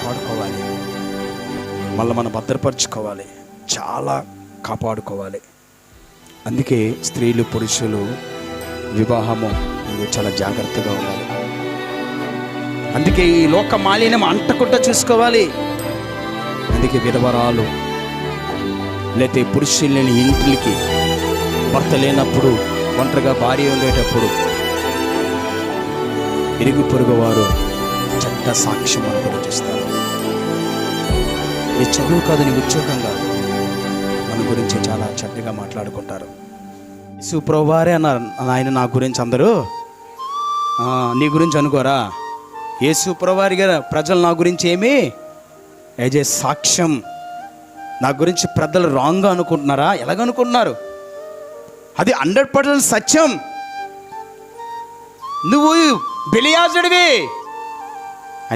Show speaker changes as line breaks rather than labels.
కాపాడుకోవాలి, మళ్ళీ మనం భద్రపరచుకోవాలి, చాలా కాపాడుకోవాలి. అందుకే స్త్రీలు పురుషులు వివాహము చాలా జాగ్రత్తగా ఉండాలి. అందుకే ఈ లోక మాలిన్యం అంటకుండా చూసుకోవాలి. అందుకే విధవరాలు లేతే పురుషులు లేని ఇంటికి భర్త లేనప్పుడు, ఒంటరిగా భార్య ఉండేటప్పుడు ఇరుగు పొరుగు వారు చెడ్డ సాక్ష్యం అనుభవిస్తారు. నీ చదువు కాదు, నీ ఉద్యోగం కాదు, మన గురించి చాలా చెడ్డగా మాట్లాడుకుంటారు. యేసుప్రభువారే అన్నారు, ఆయన నా గురించి అందరూ నీ గురించి అనుకోరా. యేసుప్రభువారి గారు ప్రజలు నా గురించి ఏమి యాజ్ ఏ సాక్ష్యం, నా గురించి ప్రజలు రాంగ్గా అనుకుంటున్నారా? ఎలాగనుకుంటున్నారు? అది 100% సత్యం. నువ్వు బెలియాజుడివి,